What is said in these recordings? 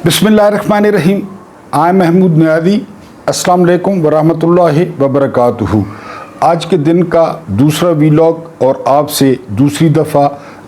बिस्मिल्लाहिर्रहमानिर्रहीम। आई महमूद नियाज़ी। अस्सलाम वालेकुम वरहमतुल्लाहि वबरकातुहू। आज के दिन का दूसरा वीलॉग और आपसे दूसरी दफ़ा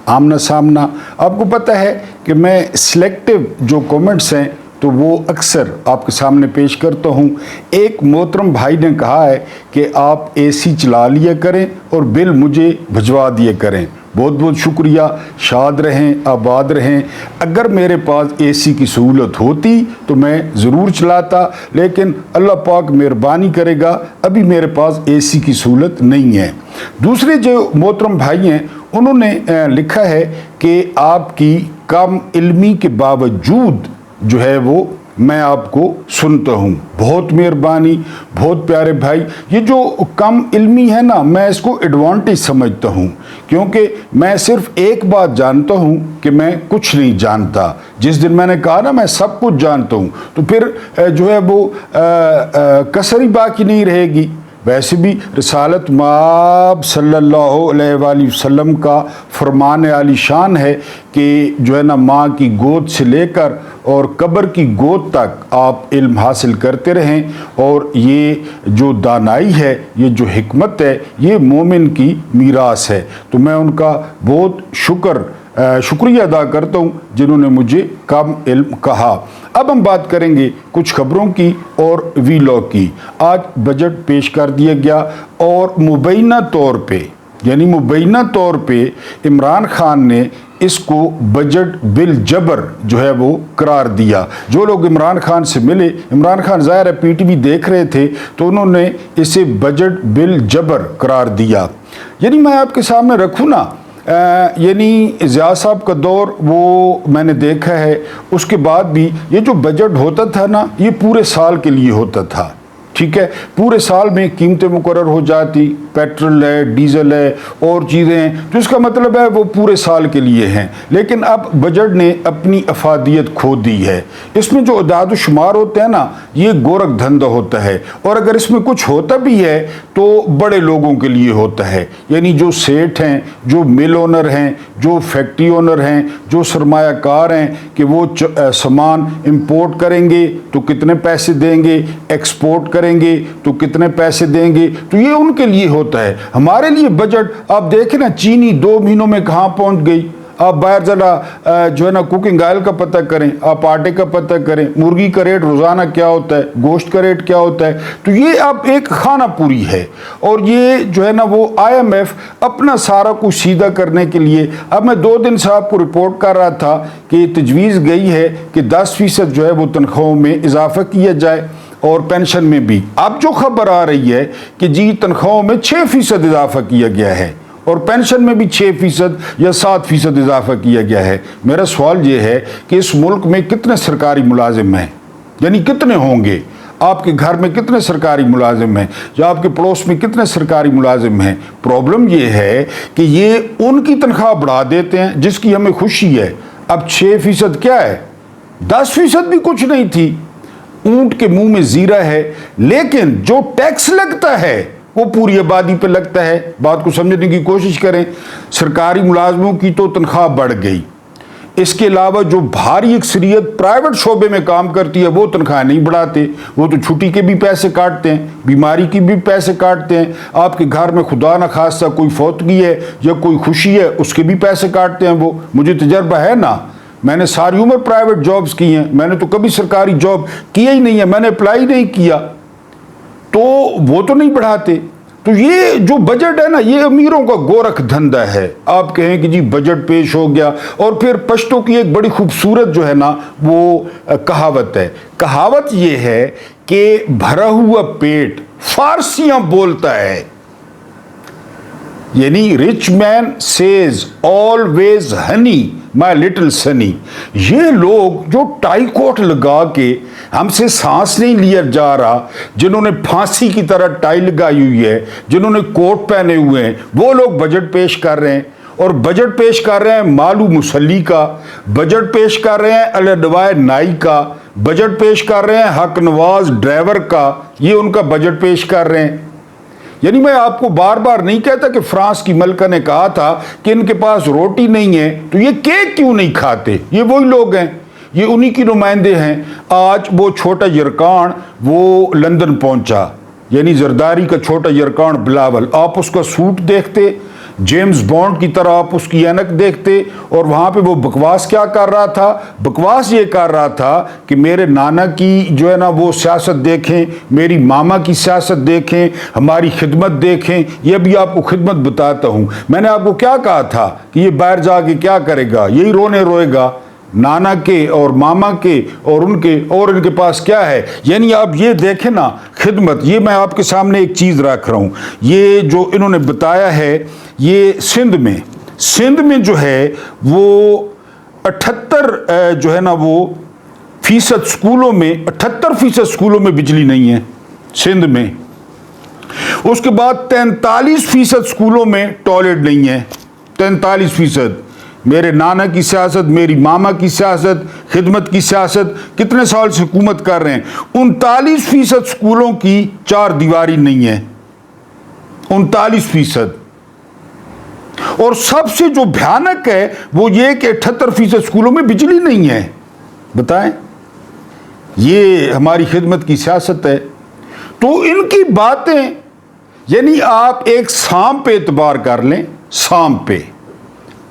आमना सामना। आपको पता है कि मैं सिलेक्टिव जो कमेंट्स हैं तो वो अक्सर आपके सामने पेश करता हूँ। एक मोहतरम भाई ने कहा है कि आप एसी चला लिया करें और बिल मुझे भिजवा दिया करें। बहुत बहुत शुक्रिया। शाद रहें, आबाद रहें। अगर मेरे पास एसी की सहूलत होती तो मैं ज़रूर चलाता, लेकिन अल्लाह पाक मेहरबानी करेगा, अभी मेरे पास एसी की सहूलत नहीं है। दूसरे जो मोहतरम भाई हैं उन्होंने लिखा है कि आपकी कम इल्मी के बावजूद जो है वो मैं आपको सुनता हूँ। बहुत मेहरबानी, बहुत प्यारे भाई। ये जो कम इल्मी है ना, मैं इसको एडवांटेज समझता हूँ, क्योंकि मैं सिर्फ एक बात जानता हूँ कि मैं कुछ नहीं जानता। जिस दिन मैंने कहा ना मैं सब कुछ जानता हूँ, तो फिर जो है वो कसर ही बाकी नहीं रहेगी। वैसे भी रिसालत माब सल्लल्लाहु अलैहि वसल्लम का फरमान आली शान है कि जो है ना माँ की गोद से लेकर और कब्र की गोद तक आप इल्म हासिल करते रहें। और ये जो दानाई है, ये जो हिकमत है, ये मोमिन की मीरास है। तो मैं उनका बहुत शुक्रिया अदा करता हूँ जिन्होंने मुझे कम इल्म कहा। अब हम बात करेंगे कुछ खबरों की और वीलॉग की। आज बजट पेश कर दिया गया और मुबैना तौर पे इमरान खान ने इसको बजट बिल जबर जो है वो करार दिया। जो लोग इमरान खान से मिले, इमरान खान ज़ाहिर है पीटीवी देख रहे थे, तो उन्होंने इसे बजट बिल जबर करार दिया। यानी मैं आपके सामने रखूँ ना, यानी ज़िया साहब का दौर वो मैंने देखा है, उसके बाद भी ये जो बजट होता था ना, ये पूरे साल के लिए होता था। ठीक है, पूरे साल में कीमतें मुकर्रर हो जाती, पेट्रोल है, डीजल है और चीज़ें हैं, तो इसका मतलब है वो पूरे साल के लिए हैं। लेकिन अब बजट ने अपनी अफादियत खो दी है। इसमें जो अदाद शुमार होते हैं ना, ये गोरख धंधा होता है, और अगर इसमें कुछ होता भी है तो बड़े लोगों के लिए होता है। यानी जो सेठ हैं, जो मिल ओनर हैं, जो फैक्ट्री ओनर हैं, जो सरमायाकार हैं, कि वो सामान इंपोर्ट करेंगे तो कितने पैसे देंगे, एक्सपोर्ट करेंगे तो कितने पैसे देंगे, तो ये उनके लिए होता है। हमारे लिए बजट आप देखें ना, चीनी 2 महीनों में कहाँ पहुंच गई। आप बाहर ज़रा जो है ना कुकिंग ऑयल का पता करें, आप आटे का पता करें, मुर्गी का रेट रोज़ाना क्या होता है, गोश्त का रेट क्या होता है। तो ये अब एक खाना पूरी है, और ये जो है ना वो IMF अपना सारा कुछ सीधा करने के लिए, अब मैं 2 दिन से आपको रिपोर्ट कर रहा था कि तजवीज़ गई है कि 10% जो है वो तनख्वाहों में इजाफा किया जाए, और पेंशन में भी। अब जो खबर आ रही है कि जी तनख्वाहों में 6% इजाफा किया गया है, और पेंशन में भी 6% या 7% इजाफा किया गया है। मेरा सवाल ये है कि इस मुल्क में कितने सरकारी मुलाजिम हैं, यानी कितने होंगे, आपके घर में कितने सरकारी मुलाजिम हैं, या आपके पड़ोस में कितने सरकारी मुलाजिम हैं। प्रॉब्लम ये है कि ये उनकी तनख्वाह बढ़ा देते हैं जिसकी हमें खुशी है। अब 6% क्या है, 10% भी कुछ नहीं थी, ऊंट के मुंह में जीरा है। लेकिन जो टैक्स लगता है वो पूरी आबादी पे लगता है। बात को समझने की कोशिश करें। सरकारी मुलाजमों की तो तनख्वाह बढ़ गई, इसके अलावा जो भारी अक्सरियत प्राइवेट शोबे में काम करती है वो तनख्वाह नहीं बढ़ाते। वो तो छुट्टी के भी पैसे काटते हैं, बीमारी की भी पैसे काटते हैं, आपके घर में खुदा न खास्ता कोई फौतगी है या कोई खुशी है उसके भी पैसे काटते हैं वो। मुझे तजर्बा है ना, मैंने सारी उम्र प्राइवेट जॉब्स की हैं, मैंने तो कभी सरकारी जॉब किया ही नहीं है, मैंने अप्लाई नहीं किया, तो वो तो नहीं बढ़ाते। तो ये जो बजट है ना, ये अमीरों का गोरख धंधा है। आप कहें कि जी बजट पेश हो गया, और फिर पश्तो की एक बड़ी खूबसूरत जो है ना वो कहावत है। कहावत ये है कि भरा हुआ पेट फारसियां बोलता है, यानी rich man says always Honey my little Sunny. ये लोग जो टाई कोट लगा के हमसे सांस नहीं लिया जा रहा, जिन्होंने फांसी की तरह टाई लगाई हुई है, जिन्होंने कोट पहने हुए हैं, वो लोग बजट पेश कर रहे हैं। और बजट पेश कर रहे हैं मालू मुसल्ली का, बजट पेश कर रहे हैं अलडवाए नाई का, बजट पेश कर रहे हैं हक नवाज ड्राइवर का, ये उनका बजट पेश कर रहे हैं। यानी मैं आपको बार बार नहीं कहता कि फ्रांस की मलका ने कहा था कि इनके पास रोटी नहीं है तो ये केक क्यों नहीं खाते। ये वही लोग हैं یہ انہی کی نمائندے ہیں۔ آج وہ چھوٹا یرکان وہ لندن پہنچا، یعنی زرداری کا چھوٹا یرکان بلاول، آپ اس کا سوٹ دیکھتے، جیمز بانڈ کی طرح آپ اس کی اینک دیکھتے، اور وہاں پہ وہ بکواس کیا کر رہا تھا؟ بکواس یہ کر رہا تھا کہ میرے نانا کی جو ہے نا وہ سیاست دیکھیں، میری ماما کی سیاست دیکھیں، ہماری خدمت دیکھیں۔ یہ بھی آپ کو خدمت بتاتا ہوں، میں نے آپ کو کیا کہا تھا کہ یہ باہر جا کے کیا کرے گا؟ یہی روئے گا نانا کے اور ماما کے اور ان کے پاس کیا ہے؟ یعنی آپ یہ دیکھیں نا خدمت۔ یہ میں آپ کے سامنے ایک چیز رکھ رہا ہوں، یہ جو انہوں نے بتایا ہے، یہ سندھ میں جو ہے وہ 78 جو ہے نا وہ فیصد سکولوں میں 78% سکولوں میں بجلی نہیں ہے سندھ میں۔ اس کے بعد 43% سکولوں میں ٹوائلٹ نہیں ہے، 43%۔ میرے نانا کی سیاست، میری ماما کی سیاست، خدمت کی سیاست کتنے سال سے حکومت کر رہے ہیں، 39% سکولوں کی چار دیواری نہیں ہے، 39%۔ اور سب سے جو بھیانک ہے وہ یہ کہ 78% سکولوں میں بجلی نہیں ہے۔ بتائیں، یہ ہماری خدمت کی سیاست ہے۔ تو ان کی باتیں، یعنی آپ ایک سانپ پہ اعتبار کر لیں، سانپ پہ،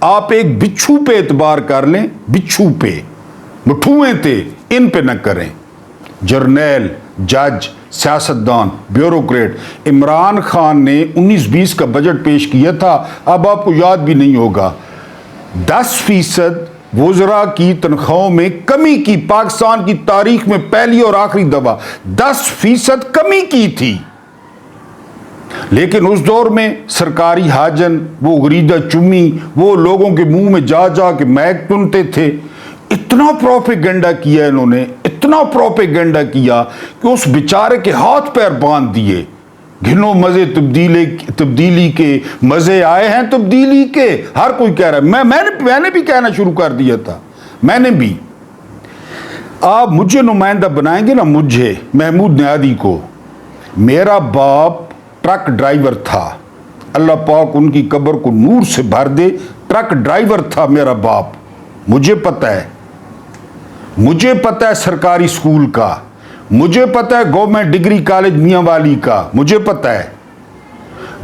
آپ ایک بچھو پہ اعتبار کر لیں، بچھو پہ، مٹھوئے تھے، ان پہ نہ کریں۔ جرنیل، جج، سیاستدان، بیوروکریٹ۔ عمران خان نے 19-20 کا بجٹ پیش کیا تھا، اب آپ کو یاد بھی نہیں ہوگا، 10% وزراء کی تنخواہوں میں کمی کی، پاکستان کی تاریخ میں پہلی اور آخری دفعہ 10% کمی کی تھی۔ لیکن اس دور میں سرکاری حاجن، وہ غریدہ چمی، وہ لوگوں کے منہ میں جا جا کے میک تنتے تھے۔ اتنا پروپیگنڈا کیا انہوں نے، اتنا پروپیگنڈا کیا کہ اس بیچارے کے ہاتھ پیر باندھ دیے۔ گھنو مزے تبدیلی کے، مزے آئے ہیں تبدیلی کے، ہر کوئی کہہ رہا ہے۔ میں نے بھی کہنا شروع کر دیا تھا، میں نے بھی۔ آپ مجھے نمائندہ بنائیں گے نا، مجھے، محمود نیادی کو، میرا باپ ٹرک ڈرائیور تھا، اللہ پاک ان کی قبر کو نور سے بھر دے، ٹرک ڈرائیور تھا میرا باپ، مجھے پتہ ہے، مجھے پتہ ہے سرکاری سکول کا، مجھے پتہ ہے گورنمنٹ ڈگری کالج میاں والی کا، مجھے پتہ ہے۔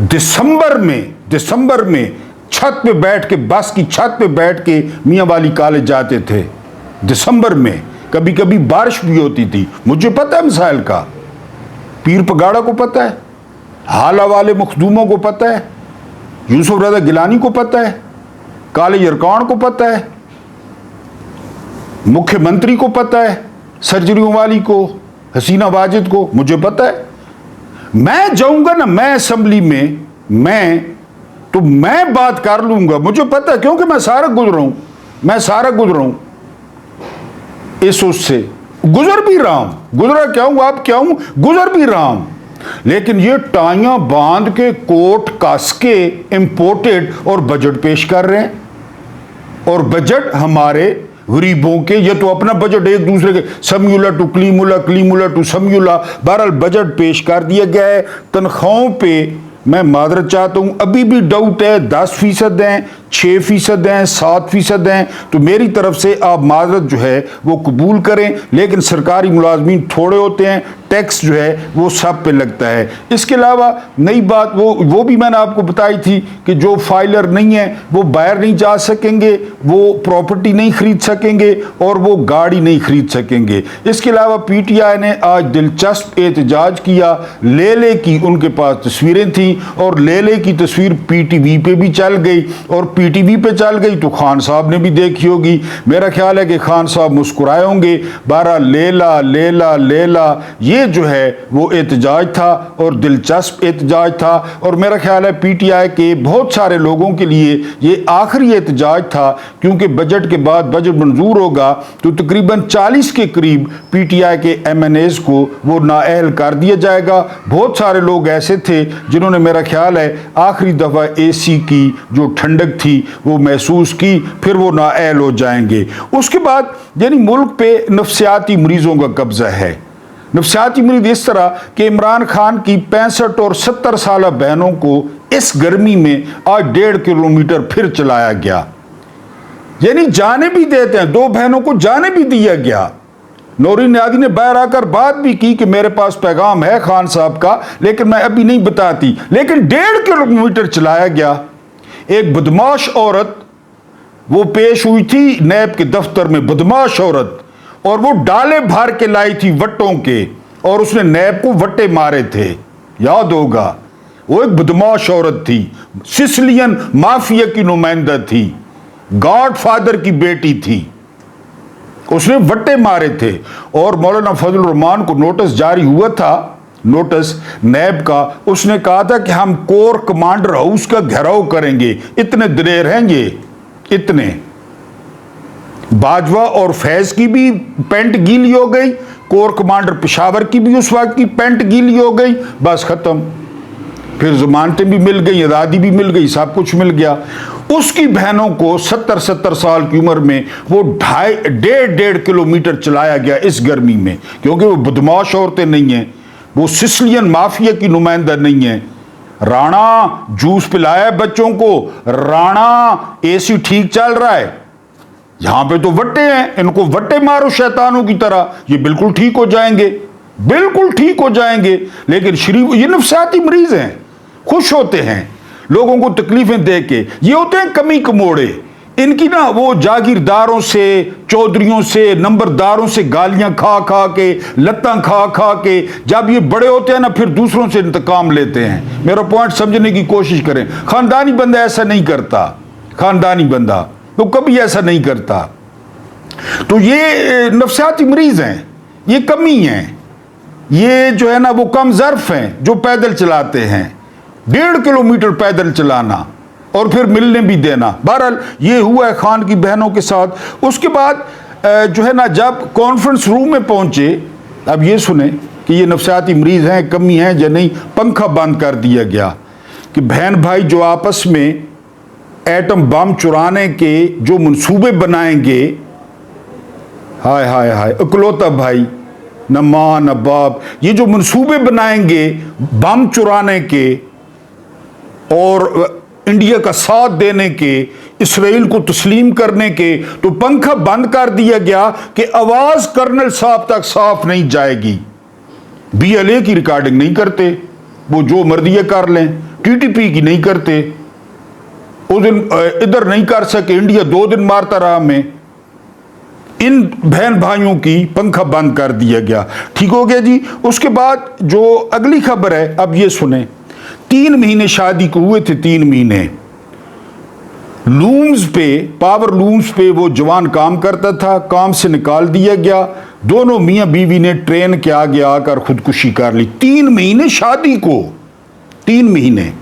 دسمبر میں چھت پہ بیٹھ کے، بس کی چھت پہ بیٹھ کے میاں والی کالج جاتے تھے، دسمبر میں، کبھی کبھی بارش بھی ہوتی تھی، مجھے پتہ ہے مسائل کا۔ پیر پگاڑا کو پتہ ہے، حالہ والے مخدوموں کو پتہ ہے، یوسف رضا گیلانی کو پتہ ہے، کالے یرکان کو پتہ ہے، مکھیہ منتری کو پتہ ہے، سرجریوں والی کو، حسینہ واجد کو، مجھے پتہ ہے۔ میں جاؤں گا نا، میں اسمبلی میں، میں بات کر لوں گا، مجھے پتہ ہے، کیونکہ میں سارا گزرا ہوں اس سے، گزر بھی رہا ہوں، گزرا کیا ہوں، آپ کیا ہوں، گزر بھی رہا ہوں۔ لیکن یہ ٹائیاں باندھ کے، کوٹ کس کے امپورٹڈ اور بجٹ پیش کر رہے ہیں، اور بجٹ ہمارے غریبوں کے، یہ تو اپنا بجٹ ایک دوسرے کے، سمیولہ ٹو کلیمولہ، کلیمولہ ٹو سمیولہ، بہرحال بجٹ پیش کر دیا گیا ہے۔ تنخواہوں پہ میں معذرت چاہتا ہوں، ابھی بھی ڈاؤٹ ہے، 10% ہیں، 6% ہیں، 7% ہیں، تو میری طرف سے آپ معذرت جو ہے وہ قبول کریں۔ لیکن سرکاری ملازمین تھوڑے ہوتے ہیں، ٹیکس جو ہے وہ سب پہ لگتا ہے۔ اس کے علاوہ نئی بات وہ بھی میں نے آپ کو بتائی تھی کہ جو فائلر نہیں ہیں وہ باہر نہیں جا سکیں گے، وہ پراپرٹی نہیں خرید سکیں گے، اور وہ گاڑی نہیں خرید سکیں گے۔ اس کے علاوہ پی ٹی آئی نے آج دلچسپ احتجاج کیا، لیلے کی ان کے پاس تصویریں تھیں، اور لیلے کی تصویر پی ٹی وی پہ بھی چل گئی، اور پی ٹی وی پہ چل گئی تو خان صاحب نے بھی دیکھی ہوگی۔ میرا خیال ہے کہ خان صاحب مسکرائے ہوں گے۔ لیلا لیلا لیلا، یہ جو ہے وہ احتجاج تھا، اور دلچسپ احتجاج تھا، اور میرا خیال ہے پی ٹی آئی کے بہت سارے لوگوں کے لیے یہ آخری احتجاج تھا، کیونکہ بجٹ کے بعد بجٹ منظور ہوگا تو تقریباً 40 کے قریب پی ٹی آئی کے ایم این ایز کو وہ نااہل کر دیا جائے گا۔ بہت سارے لوگ ایسے تھے جنہوں نے میرا خیال ہے آخری دفعہ اے سی کی جو ٹھنڈک تھی وہ محسوس کی، پھر وہ نااہل ہو جائیں گے۔ اس کے بعد یعنی ملک پہ نفسیاتی مریضوں کا قبضہ ہے۔ نفسیاتی مریض اس طرح کہ عمران خان کی 65 اور 70 سالہ بہنوں کو اس گرمی میں آج 1.5 کلومیٹر پھر چلایا گیا۔ यानी जाने भी देते हैं, 2 बहनों को जाने भी दिया गया। नौरीन नियाज़ी ने बाहर आकर बात भी की कि मेरे पास पैगाम है खान साहब का, लेकिन मैं अभी नहीं बताती। लेकिन 1.5 किलोमीटर चलाया गया। एक बदमाश औरत वो पेश हुई थी नैब के दफ्तर में, बदमाश औरत, और वो डाले भर के लाई थी वट्टों के, और उसने नैब को वट्टे मारे थे, याद होगा। वो एक बदमाश औरत थी, सिसिलियन माफिया की नुमाइंदा थी, गॉड फादर की बेटी थी, उसने वट्टे मारे थे। और मौलाना फजल रहमान को नोटिस जारी हुआ था, नोटिस नैब का, उसने कहा था कि हम कोर कमांडर हाउस का घेराव करेंगे। इतने दिलेर हैं ये, इतने। बाजवा और फैज की भी पेंट गीली हो गई, कोर कमांडर पेशावर की भी उस वक्त की पेंट गीली हो गई, बस खत्म। फिर जमानतें भी मिल गई, आज़ादी भी मिल गई, सब कुछ मिल गया। उसकी बहनों को 70 साल की उम्र में वो 1.5 किलोमीटर चलाया गया इस गर्मी में, क्योंकि वो बदमाश औरतें नहीं हैं, वो सिसिलियन माफिया की नुमाइंदा नहीं है। राणा जूस पिलाया बच्चों को, राणा एसी ठीक चल रहा है, यहां पे तो वट्टे हैं, इनको वट्टे मारो शैतानों की तरह, ये बिल्कुल ठीक हो जाएंगे, बिल्कुल ठीक हो जाएंगे। लेकिन शरीफ ये नफसियाती मरीज हैं, खुश होते हैं लोगों को तकलीफें दे के, ये होते हैं कमी कमोड़े। इनकी ना वो जागीरदारों से, चौधरियों से, नंबरदारों से गालियां खा खा के, लत्तां खा खा के, जब ये बड़े होते हैं ना फिर दूसरों से इंतकाम लेते हैं। मेरा पॉइंट समझने की कोशिश करें। खानदानी बंदा ऐसा नहीं करता, खानदानी बंदा तो कभी ऐसा नहीं करता। तो ये नफसियाती मरीज हैं, ये कमी है, ये जो है ना वो कम ज़र्फ हैं जो पैदल चलाते हैं, 1.5 किलोमीटर पैदल चलाना और फिर मिलने भी देना। बहरहाल ये हुआ है खान की बहनों के साथ। उसके बाद जो है ना जब कॉन्फ्रेंस रूम में पहुंचे, अब ये सुने कि ये नफसियाती मरीज हैं, कमी है या नहीं। पंखा बंद कर दिया गया कि बहन भाई जो आपस में एटम बम चुराने के जो मंसूबे बनाएंगे, हाय हाय हाय, इकलौता भाई, न माँ न बाप, ये जो मंसूबे बनाएंगे बम चुराने के और इंडिया का साथ देने के, इसराइल को तस्लीम करने के, तो पंखा बंद कर दिया गया कि आवाज कर्नल साहब तक साफ नहीं जाएगी। BLA की रिकॉर्डिंग नहीं करते, वो जो मर्जी कर लें, TTP की नहीं करते। उस दिन इधर नहीं कर सके, इंडिया 2 दिन मारता रहा हमें। इन बहन भाइयों की पंखा बंद कर दिया गया। ठीक हो गया जी। उसके बाद जो अगली खबर है, अब ये सुने, 3 महीने शादी को हुए थे, 3 महीने लूम्स पे, पावर लूम्स पे वो जवान काम करता था, काम से निकाल दिया गया। दोनों मियां बीवी ने ट्रेन के आगे आकर खुदकुशी कर ली। 3 महीने शादी को, 3 महीने।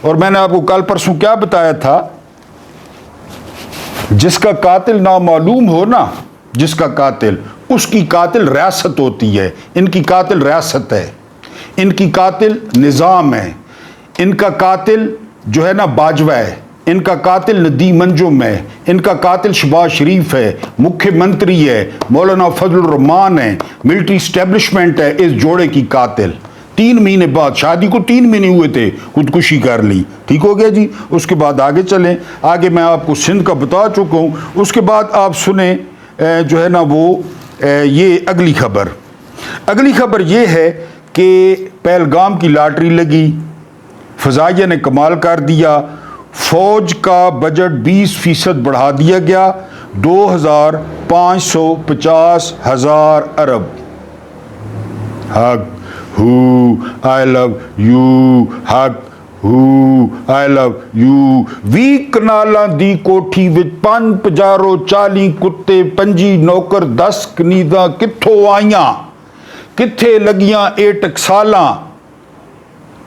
और मैंने आपको कल परसों क्या बताया था, जिसका कातिल नामालूम हो ना, जिसका कातिल, उसकी कातिल रियासत होती है। इनकी कातिल रियासत है, इनकी कातिल निज़ाम है, इनका कातिल जो है ना बाजवा है, इनका कातिल नदीम अंजुम है, इनका कातिल शहबाज शरीफ है, मुख्यमंत्री है, मौलाना फजल रहमान है, मिलिट्री स्टैब्लिशमेंट है इस जोड़े की कातिल। 3 महीने बाद, शादी को 3 महीने हुए थे, खुदकुशी कर ली। ठीक हो गया जी। उसके बाद आगे चलें, आगे मैं आपको सिंध का बता चुका हूँ। उसके बाद आप सुने जो है ना वो ये अगली खबर। अगली खबर ये है कि पहलगाम की लॉटरी लगी, फ़ज़ाइया ने कमाल कर दिया। फौज का बजट 20% बढ़ा दिया गया, 2,550,000 अरब। हक हु आई लव यू, हक हु आई लव यू। 20 कनालों दी कोठी विच 5 पजारो 40 कुत्ते 25 नौकर 10 कनीदा कित्थों आईयां, कित्थे लगियां 8 टकसालां।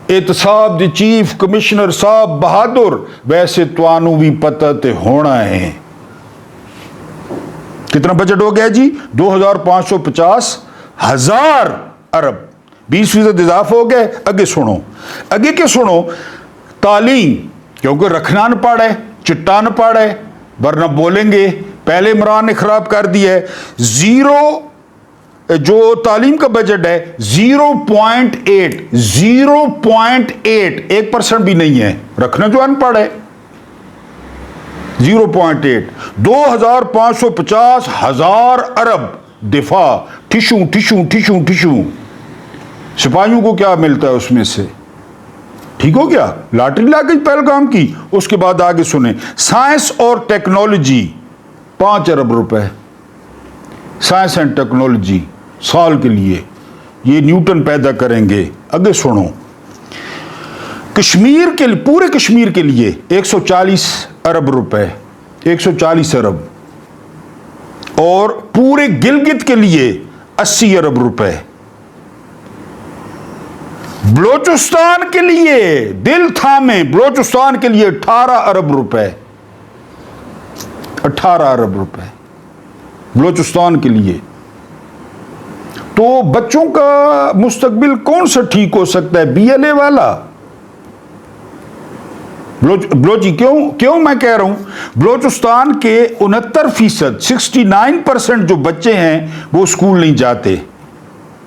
एहतसाब दी चीफ कमिश्नर साहब बहादुर, वैसे तुहानू भी पता ते होना है। कितना बजट हो गया जी? 2,550,000 अरब, 20% इजाफा हो गया। आगे सुनो, आगे क्या सुनो, तालीम, क्योंकि रखना न पड़ा है, चिट्टा न पड़ा है, वरना बोलेंगे पहले इमरान ने खराब कर दिया है। 0 जो तालीम का बजट है 0.8, 1% भी नहीं है, रखना जो अनपढ़ है। 0.8, 2,550,000 अरब दिफा, टिशू टिशू टिशू टिशू। सिपाहियों को क्या मिलता है उसमें से? ठीक हो गया, लॉटरी लाके पहलगाम की। उसके बाद आगे सुने, साइंस और टेक्नोलॉजी 5 अरब रुपए, साइंस एंड टेक्नोलॉजी साल के लिए, ये न्यूटन पैदा करेंगे। आगे सुनो, कश्मीर के लिए, पूरे कश्मीर के लिए 140 अरब रुपए, 140 अरब, और पूरे गिलगित के लिए 80 अरब रुपए। बलोचिस्तान के लिए, दिल थामे, बलोचिस्तान के लिए 18 अरब रुपए, 18 अरब रुपए बलोचिस्तान के लिए। तो बच्चों का मुस्तकबिल कौन सा ठीक हो सकता है? BLA वाला? बलोची क्यों मैं कह रहा हूं, बलोचिस्तान के 69%, 69% जो बच्चे हैं वो स्कूल नहीं जाते।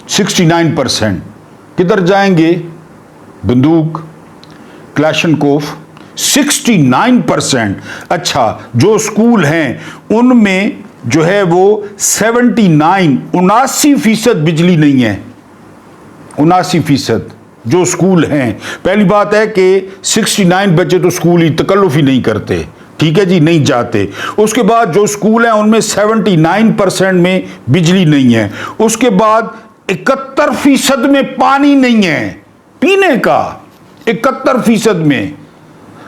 69% किधर जाएंगे? बंदूक, क्लैशनकोफ। 69%। अच्छा, जो स्कूल हैं उनमें जो है वो 79% बिजली नहीं है। 79% जो स्कूल हैं। पहली बात है कि 69 बच्चे तो स्कूल ही तकल्लुफ ही नहीं करते, ठीक है जी, नहीं जाते। उसके बाद जो स्कूल हैं उनमें 79% में बिजली नहीं है। उसके बाद 71% में पानी नहीं है पीने का, 71% में।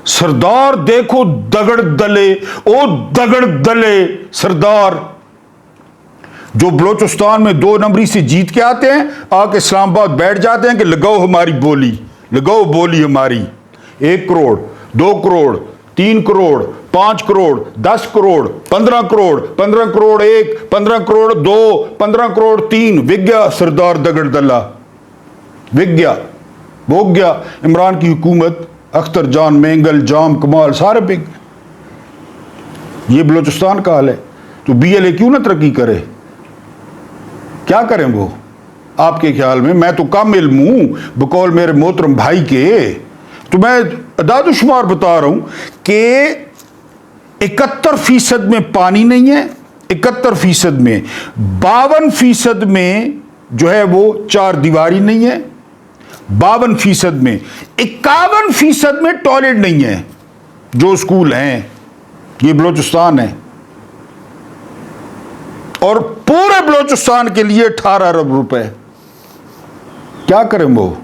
सरदार देखो दगड़ दले, ओ दगड़ दले सरदार, जो बलोचिस्तान में 2 नंबरी से जीत के आते हैं, आके इस्लामाबाद बैठ जाते हैं कि लगाओ हमारी बोली, लगाओ बोली हमारी। 1 करोड़, 2 करोड़, 3 करोड़, 5 करोड़, 10 करोड़, 15 करोड़, 15 करोड़ 1, 15 करोड़ 2, 15 करोड़ 3, विक गया सरदार दगड़ दला, विक गया, भोग गया। इमरान की हुकूमत, अख्तर जान, मेंगल, जाम, कमाल सारे बिक। ये बलोचिस्तान का हाल है। तो BLA क्यों ना तरक्की करे? क्या करें वो आपके ख्याल में? मैं तो कम इल्म हूं बकौल मेरे मोहतरम भाई के, तो मैं अदाद-ओ-शुमार बता रहा हूं कि 71% में पानी नहीं है, 71% में, 52% में जो है वो 4 दीवारी नहीं है, 52% में, 51% में टॉयलेट नहीं है जो स्कूल हैं। ये बलोचिस्तान है, और पूरे बलोचिस्तान के लिए 18 अरब रुपए। क्या करें वो?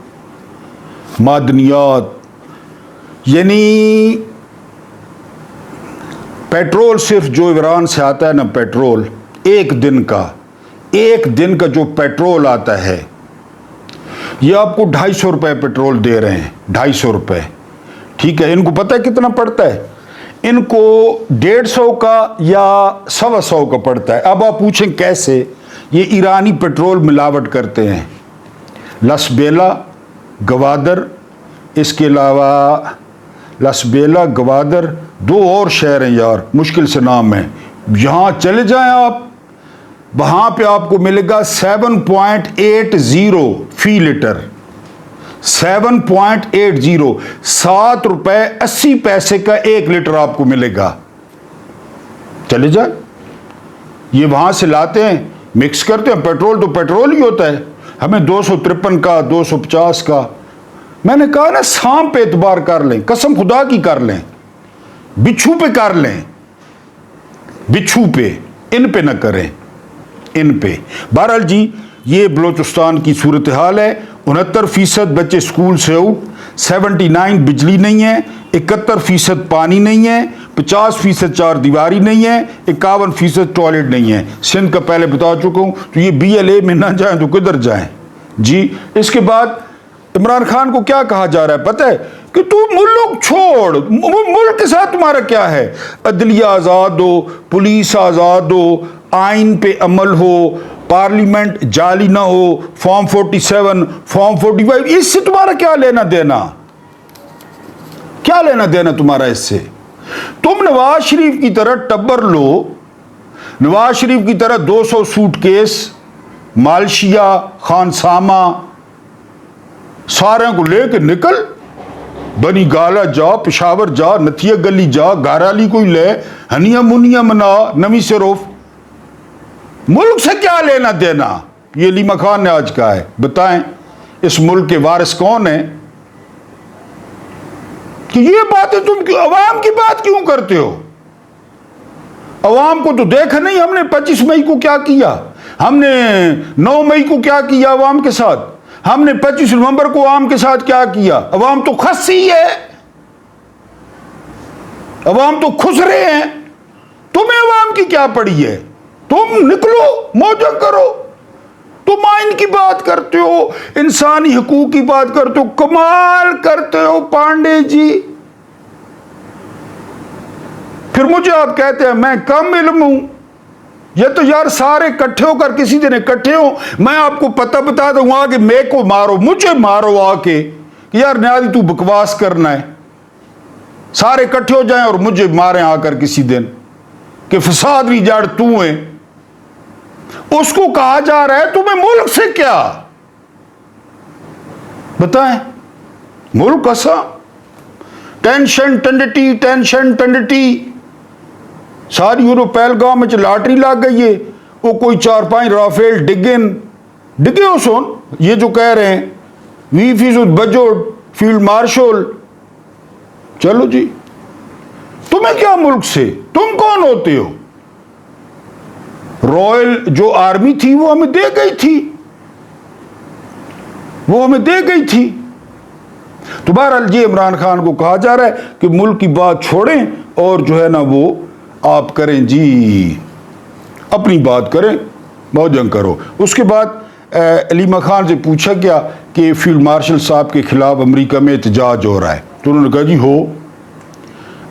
मादनियात, यानी पेट्रोल सिर्फ जो ईरान से आता है ना, पेट्रोल एक दिन का जो पेट्रोल आता है, ये आपको 250 रुपए पेट्रोल दे रहे हैं, 250 रुपए, ठीक है। इनको पता है कितना पड़ता है? इनको 150 का या 125 का पड़ता है। अब आप पूछें कैसे? ये ईरानी पेट्रोल मिलावट करते हैं। लसबेला, गवादर, इसके अलावा लसबेला, गवादर, 2 और शहर हैं यार, मुश्किल से नाम है। यहाँ चले जाएं आप, वहाँ पे आपको मिलेगा 7.80 फी लीटर, 7.80, 7 रुपए 80 पैसे का 1 लीटर आपको मिलेगा। चले जाए, ये वहां से लाते हैं, मिक्स करते हैं। पेट्रोल तो पेट्रोल ही होता है। हमें 253 का, 250 का। मैंने कहा ना, सांप पे एतबार कर लें, कसम खुदा की कर लें, बिच्छू पे कर लें, बिच्छू पे, इन पे न करें, इन पे। बहरहाल जी, ये बलोचिस्तान की सूरत हाल है। 69% बच्चे स्कूल से आउट, 79 बिजली नहीं है, 71% पानी नहीं है, 50% 4 दीवारी नहीं है, 51% टॉयलेट नहीं है। सिंध का पहले बता चुका हूं। तो ये BLA में ना जाएं तो किधर जाएं जी। इसके बाद इमरान खान को क्या कहा जा रहा है पता है? कि तू मुल्क छोड़, मुल्क के साथ तुम्हारा क्या है? अदलिया आज़ाद हो, पुलिस आज़ाद हो, आइन पे अमल हो, पार्लियामेंट जाली ना हो, फॉर्म 47, फॉर्म 45, इससे तुम्हारा क्या लेना देना? क्या लेना देना तुम्हारा इससे? तुम नवाज शरीफ की तरह टब्बर लो, नवाज शरीफ की तरह 200 सूटकेस, मालशिया, खानसामा, सारे को लेके निकल, بنی گالا جا، پشاور جا، نتھیا گلی جا، گارالی کوئی لے، ہنیا منیا منا، نوی سروف، ملک سے کیا لینا دینا؟ یہ علیمہ خان نے آج کہا ہے۔ بتائیں اس ملک کے وارث کون ہیں کہ یہ باتیں تم عوام کی بات کیوں کرتے ہو؟ عوام کو تو دیکھا نہیں ہم نے 25 مئی کو کیا کیا، ہم نے 9 مئی کو کیا کیا عوام کے ساتھ، ہم نے 25 نومبر کو عوام کے ساتھ کیا کیا؟ عوام تو خسی ہے، عوام تو خسرے ہیں، تمہیں عوام کی کیا پڑی ہے؟ تم نکلو، موجہ کرو، تم آئین کی بات کرتے ہو، انسانی حقوق کی بات کرتے ہو، کمال کرتے ہو پانڈے جی۔ پھر مجھے آپ کہتے ہیں میں کم علم ہوں، یہ تو یار سارے اکٹھے ہو کر کسی دن اکٹھے ہوں، میں آپ کو پتہ بتا دوں آ کے میں کو مارو، مجھے مارو آ کے کہ یار نیازی تو بکواس کرنا ہے، سارے اکٹھے ہو جائیں اور مجھے ماریں آ کر کسی دن کہ فساد بھی جاڑ تو ہیں۔ اس کو کہا جا رہا ہے تمہیں ملک سے کیا؟ بتائیں ملک ایسا ٹینشن ٹنڈٹی ساری پہلگام میں لاٹری لگ گئی ہے، وہ کوئی 4-5 رافیل ڈگے ہو سون، یہ جو کہہ رہے ہیں 20% بجٹ فیلڈ مارشل، چلو جی تمہیں کیا ملک سے؟ تم کون ہوتے ہو؟ رائل جو آرمی تھی وہ ہمیں دے گئی تھی، تو بہرحال یہ عمران خان کو کہا جا رہا ہے کہ ملک کی بات چھوڑیں اور جو ہے نا وہ آپ کریں جی اپنی بات کریں، موجنگ کرو۔ اس کے بعد علیمہ خان سے پوچھا گیا کہ فیلڈ مارشل صاحب کے خلاف امریکہ میں احتجاج ہو رہا ہے، تو انہوں نے کہا جی ہو،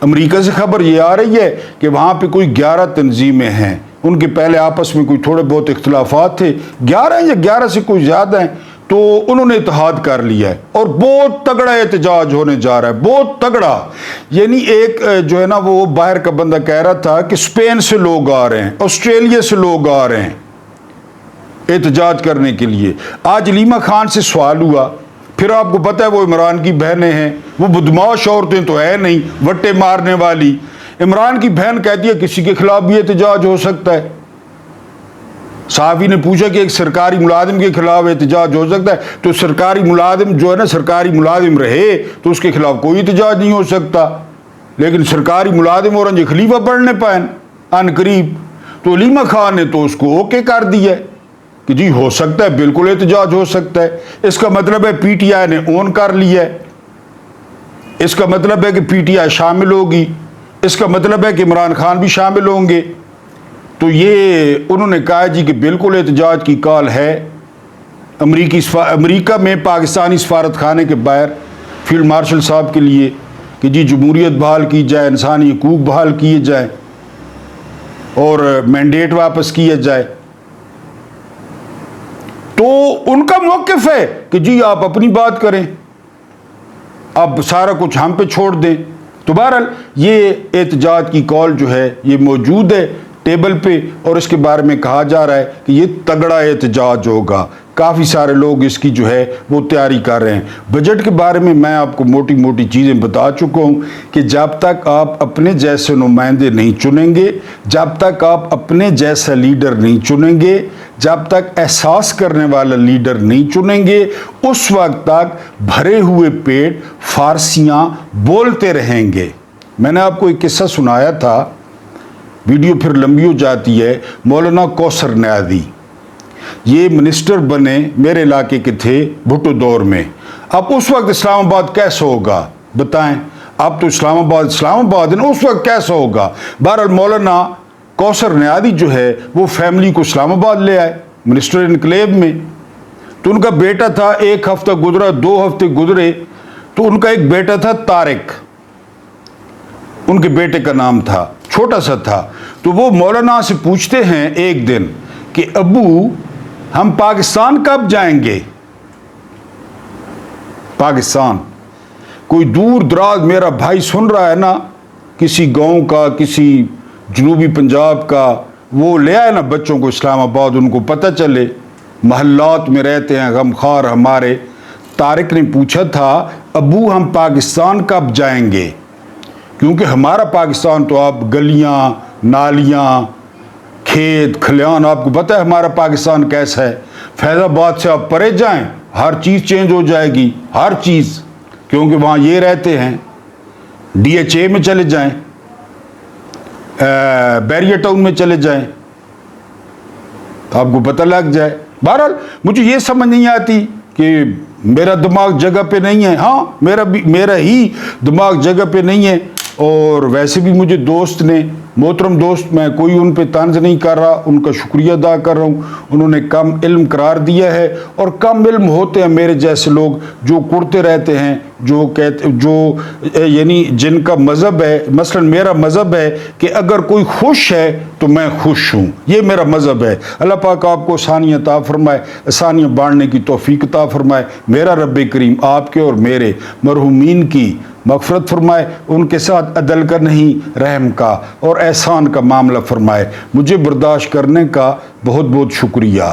امریکہ سے خبر یہ آ رہی ہے کہ وہاں پہ کوئی 11 تنظیمیں ہیں، ان کے پہلے آپس میں کوئی تھوڑے بہت اختلافات تھے، 11 یا 11 سے کوئی زیادہ ہیں، تو انہوں نے اتحاد کر لیا ہے اور بہت تگڑا احتجاج ہونے جا رہا ہے، بہت تگڑا۔ یعنی ایک جو ہے نا وہ باہر کا بندہ کہہ رہا تھا کہ اسپین سے لوگ آ رہے ہیں، آسٹریلیا سے لوگ آ رہے ہیں احتجاج کرنے کے لیے۔ آج علیمہ خان سے سوال ہوا، پھر آپ کو پتہ ہے وہ عمران کی بہنیں ہیں، وہ بدماش عورتیں تو ہے نہیں وٹے مارنے والی۔ عمران کی بہن کہتی ہے کسی کے خلاف بھی احتجاج ہو سکتا ہے۔ صحافی نے پوچھا کہ ایک سرکاری ملازم کے خلاف احتجاج ہو سکتا ہے، تو سرکاری ملازم جو ہے نا سرکاری ملازم رہے تو اس کے خلاف کوئی احتجاج نہیں ہو سکتا، لیکن سرکاری ملازم اورنج خلیفہ پڑھنے پائیں ان قریب، تو علیمہ خان نے تو اس کو اوکے کر دیا کہ جی ہو سکتا ہے، بالکل احتجاج ہو سکتا ہے۔ اس کا مطلب ہے پی ٹی آئی نے اون کر لیا ہے، اس کا مطلب ہے کہ پی ٹی آئی شامل ہوگی، اس کا مطلب ہے کہ عمران خان بھی شامل ہوں گے۔ تو یہ انہوں نے کہا جی کہ بالکل احتجاج کی کال ہے۔ امریکہ میں پاکستانی سفارت خانے کے باہر فیلڈ مارشل صاحب کے لیے کہ جی جمہوریت بحال کی جائے، انسانی حقوق بحال کیے جائیں اور مینڈیٹ واپس کیا جائے، تو ان کا موقف ہے کہ جی آپ اپنی بات کریں، اب سارا کچھ ہم پہ چھوڑ دیں۔ تو بہرحال یہ احتجاج کی کال جو ہے یہ موجود ہے ٹیبل پہ، اور اس کے بارے میں کہا جا رہا ہے کہ یہ تگڑا احتجاج ہوگا، کافی سارے لوگ اس کی جو ہے وہ تیاری کر رہے ہیں۔ بجٹ کے بارے میں آپ کو موٹی موٹی چیزیں بتا چکا ہوں کہ جب تک آپ اپنے جیسے نمائندے نہیں چنیں گے، جب تک آپ اپنے جیسا لیڈر نہیں چنیں گے، جب تک احساس کرنے والا لیڈر نہیں چنیں گے، اس وقت تک بھرے ہوئے پیٹ فارسیاں بولتے رہیں گے۔ میں نے آپ کو ایک قصہ سنایا تھا، ویڈیو پھر لمبی ہو جاتی ہے۔ مولانا کوثر نیازی یہ منسٹر بنے، میرے علاقے کے تھے بھٹو دور میں۔ اب اس وقت اسلام آباد کیسا ہوگا بتائیں؟ اب تو اسلام آباد ہے نا، اس وقت کیسا ہوگا؟ بہرحال مولانا کوثر نیازی جو ہے وہ فیملی کو اسلام آباد لے آئے منسٹر انکلیو میں۔ تو ان کا بیٹا تھا، 1 ہفتہ گزرا، 2 ہفتے گزرے، تو ان کا ایک بیٹا تھا طارق، ان کے بیٹے کا نام تھا، چھوٹا سا تھا۔ تو وہ مولانا سے پوچھتے ہیں ایک دن کہ ابو ہم پاکستان کب جائیں گے؟ پاکستان کوئی دور دراز میرا بھائی سن رہا ہے نا، کسی گاؤں کا، کسی جنوبی پنجاب کا، وہ لے آئے نا بچوں کو اسلام آباد، ان کو پتہ چلے، محلات میں رہتے ہیں غمخوار ہمارے۔ طارق نے پوچھا تھا ابو ہم پاکستان کب جائیں گے؟ کیونکہ ہمارا پاکستان تو اب گلیاں نالیاں کھیت کھلیان، آپ کو پتہ ہے ہمارا پاکستان کیسا ہے۔ فیض آباد سے آپ پرے جائیں ہر چیز چینج ہو جائے گی، ہر چیز، کیونکہ وہاں یہ رہتے ہیں۔ ڈی ایچ اے میں چلے جائیں، بیریا ٹاؤن میں چلے جائیں، آپ کو پتہ لگ جائے۔ بہرحال مجھے یہ سمجھ نہیں آتی کہ میرا دماغ جگہ پہ نہیں ہے۔ ہاں میرا ہی دماغ جگہ پہ نہیں ہے، اور ویسے بھی مجھے دوست نے، محترم دوست، میں کوئی ان پہ طنز نہیں کر رہا، ان کا شکریہ ادا کر رہا ہوں، انہوں نے کم علم قرار دیا ہے۔ اور کم علم ہوتے ہیں میرے جیسے لوگ جو کرتے رہتے ہیں، یعنی جن کا مذہب ہے، مثلا میرا مذہب ہے کہ اگر کوئی خوش ہے تو میں خوش ہوں، یہ میرا مذہب ہے۔ اللہ پاک آپ کو آسانیاں عطا فرمائے، آسانیاں بانٹنے کی توفیق عطا فرمائے۔ میرا رب کریم آپ کے اور میرے مرحومین کی مغفرت فرمائے، ان کے ساتھ عدل کا نہیں رحم کا اور احسان کا معاملہ فرمائے۔ مجھے برداشت کرنے کا بہت بہت شکریہ۔